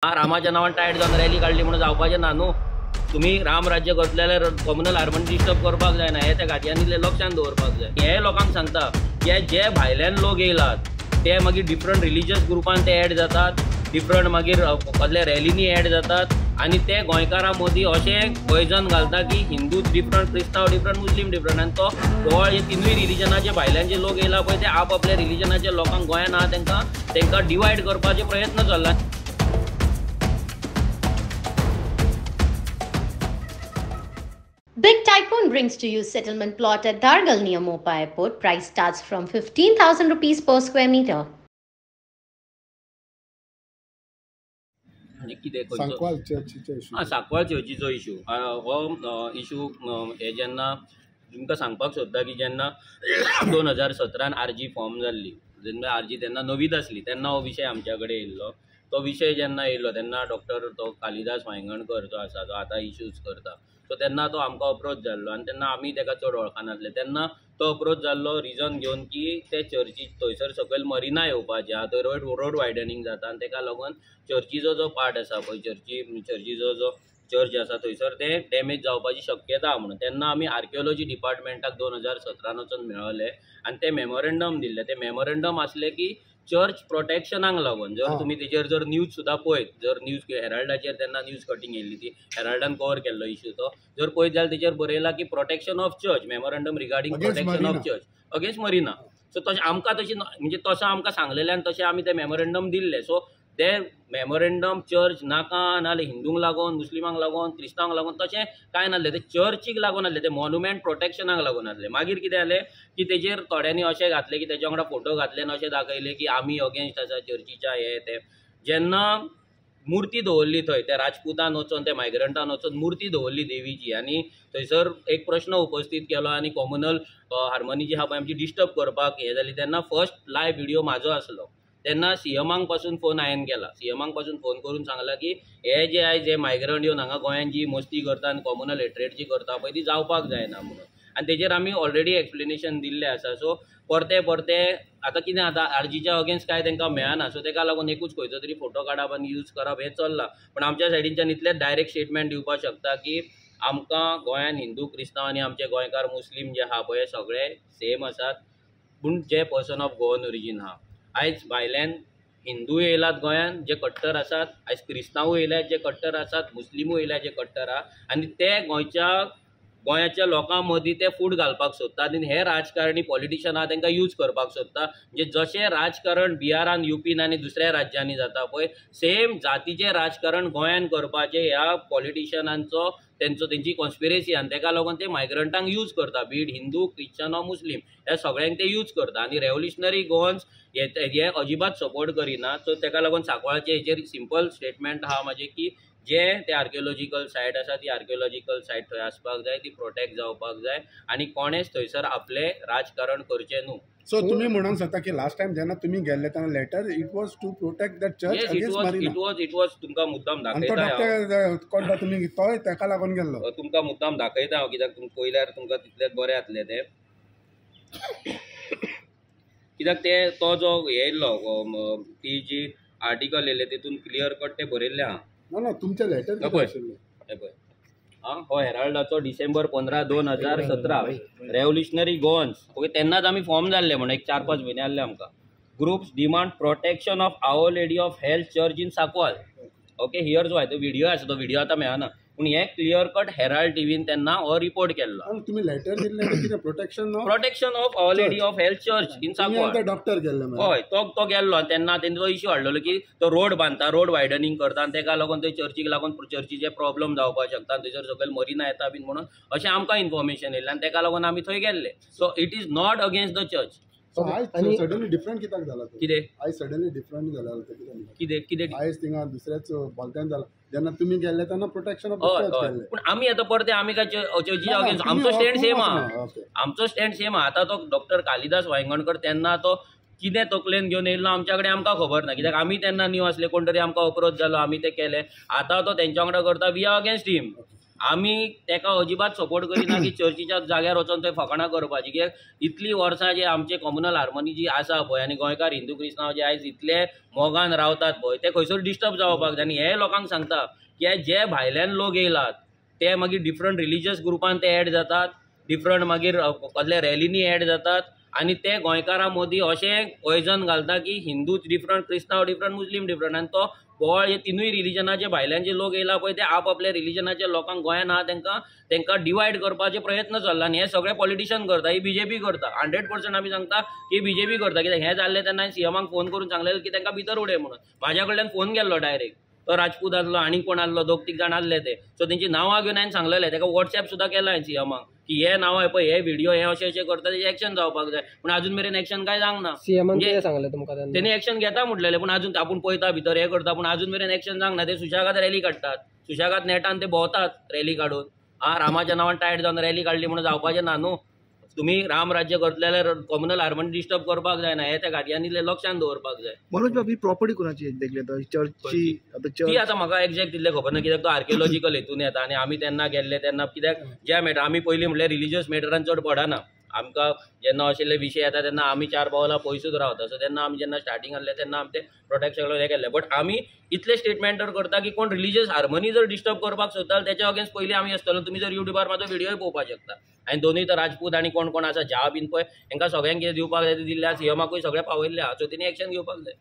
रामाच्या नावान टायट जावन रॅली काढली म्हणून जावपाचें ना न्हू. तुम्ही राम राज्य करतले जाल्यार कम्युनल हार्मनी डिस्टर्ब करपाक जायना, हे त्या घाटयांनी लक्षान दवरपाक जाय. हे लोकांक सांगता की जे भायल्यान लोक येयलात ते मागीर डिफरंट रिलिजियस ग्रुपान ते एड जातात, डिफरंट मागीर कसले रॅलीनी एड जातात आनी ते गोंयकारां मदीं अशें पॉयजन घालता की हिंदू डिफरंट, क्रिस्तांव डिफरंट, मुस्लीम डिफरंट. आनी तो गोवा हे तिनूय रिलिजनाचे भायल्यान जे लोक येयला पळय ते आपल्या रिलिजनाचे लोकांक गोंयान आहा तांकां डिवायड करपाचे प्रयत्न चल्ला. Big Tycoon brings to you settlement plot at Dargal near Mopa Airport. Price starts from 15,000 rupees per square meter. Sancoale चर्चीचो इशू हो इशू हे जेन्ना तुमकां सांगपाक सोदता की जेन्ना 2017 आरजी फॉर्म जाल्ली, जेन्ना आरजी तेन्ना नवीच आसली तेन्ना हो विशय आमच्या कडेन येयल्लो. तो विशय जेन्ना येयल्लो तेन्ना डॉक्टर तो कालिदास वांयगणकर जो आसा तो आतां इश्यूज करता, सो तेन्ना तो आमकां अप्रोच जाल्लो आनी तेन्ना आमी ताका चड वळखनासले. तेन्ना तो अप्रोच जाल्लो रिजन घेवन की ते चर्ची थंयसर सकयल मरिना येवपाचें आहा, थंय रोड वायडनींग जाता आनी ताका लागून चर्चीचो जो पार्ट आसा पळय, चर्चीचो जो चर्च आसा थंयसर ते डॅमेज जावपाची शक्यता आहा म्हणून. तेन्ना आमी आर्किओलॉजी डिपार्टमेंटाक 2017 वचून मेळले आनी ते मेमोरेंडम दिल्ले. ते मेमोरेंडम आसले की चर्च प्रोटेक्शनाक लागून, जर तुमी तेजेर जर न्यूज सुद्दां पळयत, जर न्यूज हेराल्डाचेर तेन्ना न्यूज कटींग येयल्ली ती हेराल्डान कवर केल्लो इशू, तो जर पळयत जाल्यार तेजेर बरयला की protection of church, memorandum regarding protection of church against Marina. So तशें आमकां तशी म्हणजे तसो आमकां सांगलेल्यान तशें आमी ते मेमोरेंडम दिल्ले. सो ते मेमोरेंडम चर्च नाका नाजाल्यार हिंदूंक लागून, मुस्लिमांक लागून, क्रिस्तांवांक लागून तशें कांय नासलें, ते चर्चीक लागून आसलें, ते मॉन्युमेंट प्रोटेक्शनाक लागून आसलें. मागीर कितें जालें की तेजेर थोड्यांनी अशें घातलें की तेजे वांगडा फोटो घातले आनी अशें दाखयलें की आमी अगेन्स्ट आसा चर्चीच्या हे ते. जेन्ना मुर्ती दवरली थंय त्या राजपुतान वचून, त्या मायग्रंटान वचून मुर्ती दवरली देवीची आनी थंयसर एक प्रश्न उपस्थित केलो आनी कम्युनल हार्मनी जी आहा पळय आमची डिस्टर्ब करपाक हे जाली. तेन्ना फर्स्ट लायव्ह व्हिडिओ म्हाजो आसलो. तेन्ना सीएमांक पासून फोन हांवें केला, सीएमांक पासून फोन करून सांगला की हे जे आयज जे मायग्रंट येवन हांगा गोंयान जी मस्ती करता आनी कम्युनल हेट्रेड जी करता पळय ती जावपाक जायना म्हणून. आनी तेजेर आमी ऑलरेडी एक्सप्लेनेशन दिल्लें आसा. सो परते आतां कितें आतां आरजीच्या अगेन्स्ट काय तांकां मेळना, सो ताका लागून एकूच खंयचो तरी फोटो काडप आनी यूज करप हें चल्लां. पण आमच्या सायडीच्यान इतलेंच डायरेक्ट स्टेटमेंट दिवपाक शकता की आमकां गोंयान हिंदू, क्रिस्तांव आनी आमचे गोंयकार मुस्लीम जे आहा पळय सगळे सेम आसात. पूण जे पर्सन ऑफ गोवन ओरिजीन आहा, आयज भायल्यान हिंदू येयलात गोंयान जे कट्टर आसात, आयज क्रिस्तांवूय येयल्यात जे कट्टर आसात, मुस्लिमूय येयल्यात जे कट्टर आहा आनी ते गोंयाच्या लोकां मदीं ते फूट घालपाक सोदतात आनी हे राजकारणी पॉलिटिशियन आहा तांकां यूज करपाक सोदता. म्हणजे जशें राजकारण बिहारान, युपीन आनी दुसऱ्या राज्यांनी जाता पळय सेम जातीचें राजकारण गोंयान करपाचें ह्या पॉलिटिशियनांचो तेंची कॉन्स्पिरेसी आनी ताका लागून ते मायग्रंटांक यूज करता. बीड हिंदू, क्रिश्चन वा मुस्लीम ह्या सगळ्यांक ते यूज करता आनी रेव्होल्युशनरी गोवन्स हे अजिबात सपोर्ट करिना. सो ताका लागून सांकवाळचे हेचेर सिंपल स्टेटमेंट आहा म्हाजें की जे ते आर्किओलॉजिकल सायट आसा ती आर्किओलॉजिकल सायट थंय आसपाक जाय, ती प्रोटेक्ट जावपाक जाय आनी कोणेच थंयसर आपले राजकारण करचें न्हू. सो तुम्ही म्हणूंक शकता की लास्ट टाइम जेन्ना तुम्ही गेल्ले तेन्ना letter it was to protect that church against marina. It was तुमकां मुद्दाम दाखयता तुमी तोय ताका लागून गेल्लो, तुमकां मुद्दाम दाखयता हांव कित्याक पयल्यार तुमकां तितलेंच बरें जातलें तें. कित्याक ते तो जो येयल्लो ती जी आर्टिकल येयले तितून क्लियर कट ते बरयल्लें आहा. ना तुमचे लेटर पळय हो हेराल्डाचो डिसेंबर 15, 2017 रेव्होल्युशनरी गोवन्स ओके. तेन्नाच आमी फॉर्म जाल्ले म्हणून एक 4-5 म्हयने जाल्ले आमकां. Groups demand protection of Our Lady of Health church in Sancoale. Okay here जो आहे तो व्हिडिओ आसा, तो व्हिडिओ आतां मेळना पूण हे क्लियर कट हेराल्ड टीव्हीन तेन्ना हो रिपोर्ट केल्लो. तुम्ही लेटर दिल्ले कितें protection of Our Lady of Health church in Sancoale. Doctor गेल्ले हय तो गेल्लो तेन्ना तेणी तो इश्यू हाडलेलो की तो रोड बांदता, रोड वायडनींग करता आनी ताका लागून थंय चर्चीक लागून चर्चीचे प्रॉब्लम जावपाक शकता, थंयसर सकयल मरिना येता बीन म्हणून अशें आमकां इन्फॉर्मेशन येयलें आनी ताका लागून आमी थंय गेल्ले. So it is not against the church. Suddenly different कित्याक जाला कितें आयज सडनली डिफरंट जाला कितें आयज थिंगा दुसऱ्याच भलत्यान जाला. जेन्ना तुमी गेल्ले तेन्ना प्रोटेक्शन ऑफ चर्च गेल्ले. पूण आमी आतां परते आमी काय चर्चीच्या अगेन्स्ट आमचो स्टँड सेम आहा. आमचो स्टँड सेम आहा. आतां तो डॉक्टर कालिदास वांयगणकर तेन्ना तो कितें तकलेन घेवन येयल्लो आमच्या कडेन आमकां खबर ना, कित्याक आमी तेन्ना न्यू आसले, कोण तरी आमकां अप्रोच जालो, आमी ते केले. आतां तो तेंच्या वांगडा करता वी आर अगेन्स्ट हीम. आमी तेका अजिबात सपोर्ट करिना की चर्चीच्या जाग्यार वचोन थंय फकाणां करपाची, कित्याक इतलीं वर्सां जे आमचे कम्युनल हार्मनी जी आसा पळय आनी गोंयकार हिंदू क्रिस्तांव जे आयज इतले मोगान रावतात पळय ते खंयसर डिस्टर्ब जावपाक जाय। आनी हे लोकांक सांगता की जे भायल्यान लोक येयलात ते मागीर डिफरंट रिलिजियस ग्रुपान ते एड जातात, डिफरंट मागीर कसले रॅलीनी एड जातात आनी ते गोंयकारां मदीं अशें पॉयझन घालता की हिंदू डिफरंट, क्रिस्तांव डिफरंट, मुस्लीम डिफरंट, आनी तो बोवाळ हे तिनूय रिलिजनाचे भायल्यान जे लोक येयला पळय ते आपआपल्या रिलिजनाच्या लोकांक गोंयान आहा तेंकां डिवायड करपाचे प्रयत्न चल्ला आनी हे सगळे पॉलिटिशियन करता, ही बीजेपी करता। 100% आमी सांगता की बीजेपी करता, कित्याक हें जाल्लें तेन्ना हांवें सीएमाक फोन करून सांगलेलें की तांकां भितर उडय म्हणून। म्हाज्या कडल्यान फोन गेल्लो डायरेक्ट, तो राजपूत आसलो आनी कोण आसलो, 2-3 जाण आसले ते, सो तेंची नांवां घेवन हांवें सांगलेलें, ताका वॉट्सॅप सुद्दां केला हांवें सीएमाक की हे नांव आहे पळय, हे व्हिडिओ हे अशें अशें करता, तेजें एक्शन जावपाक जाय, पूण अजून मेरेन एक्शन काय जावंक ना। सीएमान सांगलें तुमकां तेणी एक्शन घेता म्हटलेलें, पूण अजून आपूण पळयता भितर हे करता, पूण अजून मेरेन एक्शन जावंक ना। ते सुशागाद रॅली काडटात, सुशागाद नेटान ते भोंवतात रॅली काडून, रामाच्या नांवान टायट जावन रॅली काडली म्हणून जावपाचें ना न्हू। तुम्ही राम राज्य करतले जाल्यार कम्युनल हार्मनी डिस्टर्ब करपाक जायना, हे त्या गाडयांनी लक्षान दवरपाक जाय। मनोज बाबी प्रॉपर्टी कोणाची चर्चची ती आतां म्हाका एक्झॅक्ट तितलें खबर ना, कित्याक तो आर्किओलॉजिकल हेतून येता आनी आमी तेन्ना गेल्ले तेन्ना, कित्याक ज्या मॅटर आमी पयलीं म्हणल्यार रिलिजियस मॅटरान चड पडना, आमकां जेन्ना अशेले विशय येता तेन्ना आमी 4 पावलां पयसूच रावता, सो तेन्ना आमी जेन्ना स्टार्टींग आसलें तेन्ना आमी ते प्रोटेक्ट सगळें हें केल्लें। बट आमी इतले स्टेटमेंट करता की कोण रिलिजियस हार्मनी जर डिस्टर्ब करपाक सोदता त्याच्या अगेन्स्ट पयलीं आमी आसतलो, तुमी जर युट्यूबार म्हाजो व्हिडिओय पळोवपाक शकता। आनी दोनूय तर राजपूत आनी कोण कोण आसा ज्या बीन पळय, तांकां सगळ्यांक कितें दिवपाक जाय ते दिल्लें, सीएमाकूय सगळें पावयल्लें आहा, सो तेणी एक्शन घेवपाक जाय।